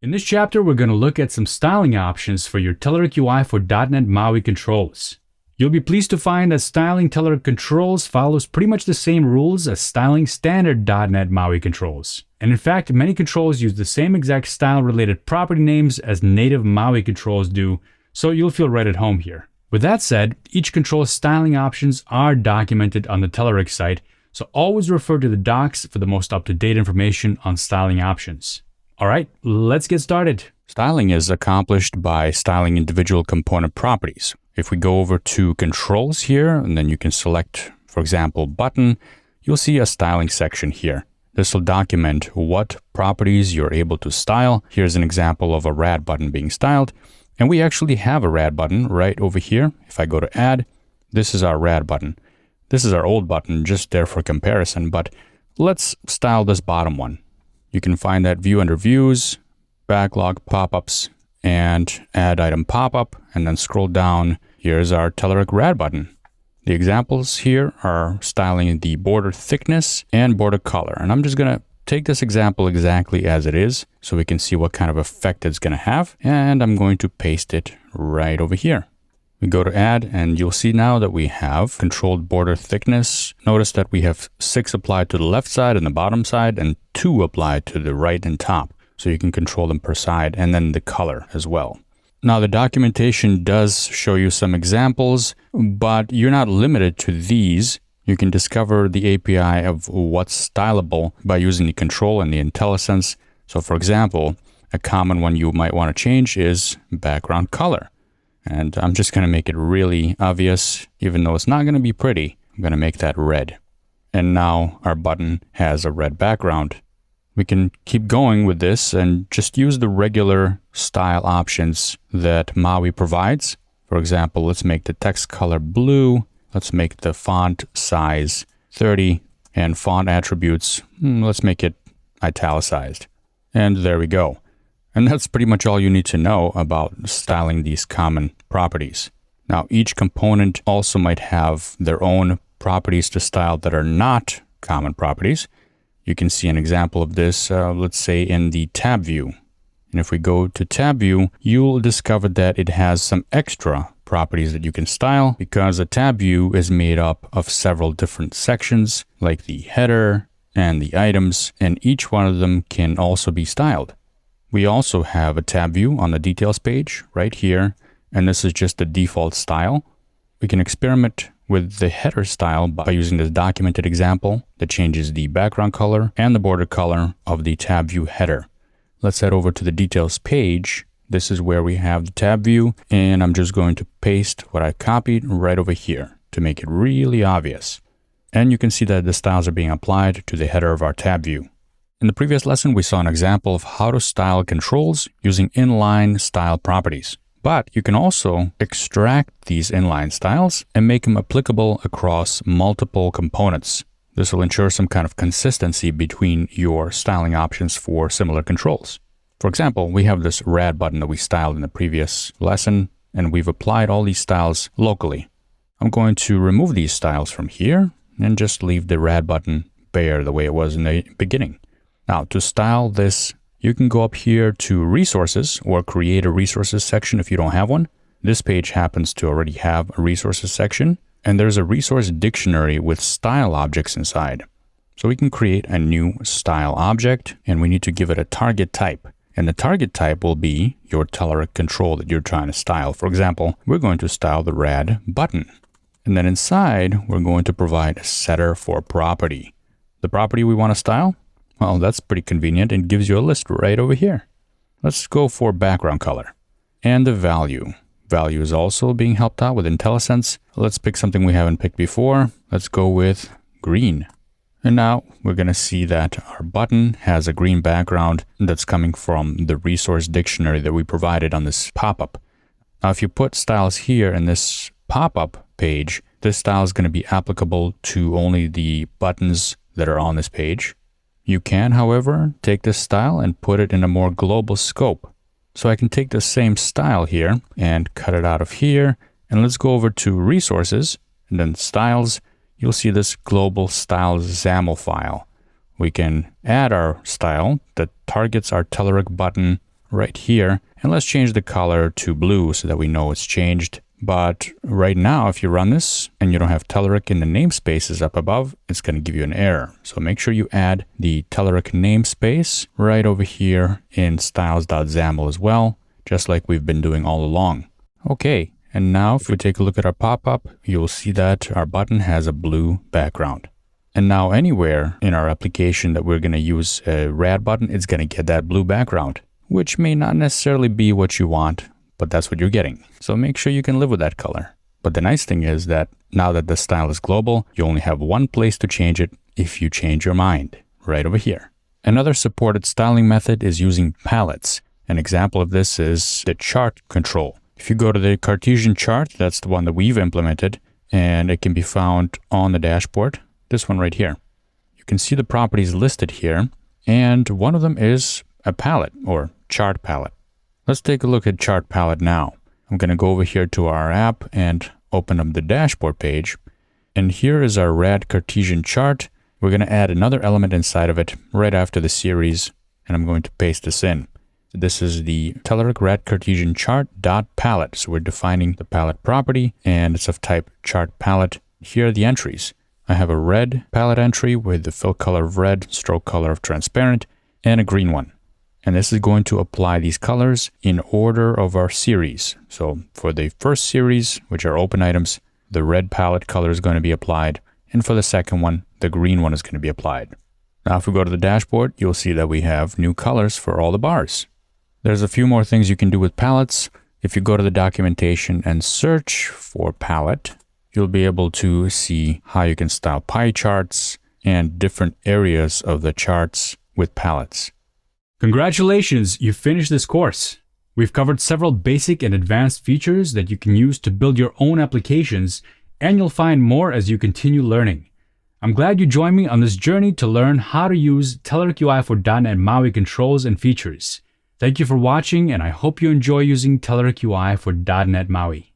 In this chapter, we're going to look at some styling options for your Telerik UI for .NET MAUI controls. You'll be pleased to find that styling Telerik controls follows pretty much the same rules as styling standard .NET MAUI controls. And in fact, many controls use the same exact style-related property names as native MAUI controls do, so you'll feel right at home here. With that said, each control's styling options are documented on the Telerik site, so always refer to the docs for the most up-to-date information on styling options. Alright, let's get started. Styling is accomplished by styling individual component properties. If we go over to controls here, and then you can select, for example, button, you'll see a styling section here. This will document what properties you're able to style. Here's an example of a rad button being styled. And we actually have a rad button right over here. If I go to add, this is our rad button. This is our old button, just there for comparison, but let's style this bottom one. You can find that view under views, backlog pop-ups, and add item pop-up, and then scroll down. Here's our Telerik rad button. The examples here are styling the border thickness and border color. And I'm just going to take this example exactly as it is so we can see what kind of effect it's going to have. And I'm going to paste it right over here. We go to add, and you'll see now that we have controlled border thickness. Notice that we have 6 applied to the left side and the bottom side, and 2 applied to the right and top. So you can control them per side, and then the color as well. Now the documentation does show you some examples, but you're not limited to these. You can discover the API of what's stylable by using the control and the IntelliSense. So for example, a common one you might want to change is background color. And I'm just going to make it really obvious, even though it's not going to be pretty. I'm going to make that red. And now our button has a red background. We can keep going with this and just use the regular style options that MAUI provides. For example, let's make the text color blue. Let's make the font size 30 and font attributes. Let's make it italicized. And there we go. And that's pretty much all you need to know about styling these common properties. Now, each component also might have their own properties to style that are not common properties. You can see an example of this, let's say in the tab view. And if we go to tab view, you'll discover that it has some extra properties that you can style because a tab view is made up of several different sections like the header and the items, and each one of them can also be styled. We also have a tab view on the details page right here, and this is just the default style. We can experiment with the header style by using this documented example that changes the background color and the border color of the tab view header. Let's head over to the details page. This is where we have the tab view, and I'm just going to paste what I copied right over here to make it really obvious. And you can see that the styles are being applied to the header of our tab view. In the previous lesson, we saw an example of how to style controls using inline style properties. But you can also extract these inline styles and make them applicable across multiple components. This will ensure some kind of consistency between your styling options for similar controls. For example, we have this rad button that we styled in the previous lesson, and we've applied all these styles locally. I'm going to remove these styles from here and just leave the rad button bare the way it was in the beginning. Now, to style this, you can go up here to resources or create a resources section if you don't have one. This page happens to already have a resources section, and there's a resource dictionary with style objects inside. So we can create a new style object, and we need to give it a target type. And the target type will be your Telerik control that you're trying to style. For example, we're going to style the rad button. And then inside, we're going to provide a setter for property. The property we want to style? Well, that's pretty convenient and gives you a list right over here. Let's go for background color. And the value. Value is also being helped out with IntelliSense. Let's pick something we haven't picked before. Let's go with green. And now we're going to see that our button has a green background that's coming from the resource dictionary that we provided on this pop-up. Now, if you put styles here in this pop-up page, this style is going to be applicable to only the buttons that are on this page. You can, however, take this style and put it in a more global scope. So I can take the same style here and cut it out of here. And let's go over to resources and then styles. You'll see this global styles XAML file. We can add our style that targets our Telerik button right here, and let's change the color to blue so that we know it's changed. But right now, if you run this and you don't have Telerik in the namespaces up above, it's going to give you an error. So make sure you add the Telerik namespace right over here in styles.xaml as well, just like we've been doing all along. Okay, and now if we take a look at our pop-up, you'll see that our button has a blue background. And now anywhere in our application that we're going to use a red button, it's going to get that blue background, which may not necessarily be what you want, but that's what you're getting. So make sure you can live with that color. But the nice thing is that now that the style is global, you only have one place to change it if you change your mind, right over here. Another supported styling method is using palettes. An example of this is the chart control. If you go to the Cartesian chart, that's the one that we've implemented, and it can be found on the dashboard. This one right here. You can see the properties listed here, and one of them is a palette or chart palette. Let's take a look at chart palette now. I'm going to go over here to our app and open up the dashboard page. And here is our red Cartesian chart. We're going to add another element inside of it right after the series, and I'm going to paste this in. This is the Telerik red Cartesian chart dot palette. So we're defining the palette property, and it's of type chart palette. Here are the entries. I have a red palette entry with the fill color of red, stroke color of transparent, and a green one. And this is going to apply these colors in order of our series. So for the first series, which are open items, the red palette color is going to be applied. And for the second one, the green one is going to be applied. Now, if we go to the dashboard, you'll see that we have new colors for all the bars. There's a few more things you can do with palettes. If you go to the documentation and search for palette, you'll be able to see how you can style pie charts and different areas of the charts with palettes. Congratulations, you finished this course. We've covered several basic and advanced features that you can use to build your own applications, and you'll find more as you continue learning. I'm glad you joined me on this journey to learn how to use Telerik UI for .NET MAUI controls and features. Thank you for watching, and I hope you enjoy using Telerik UI for .NET MAUI.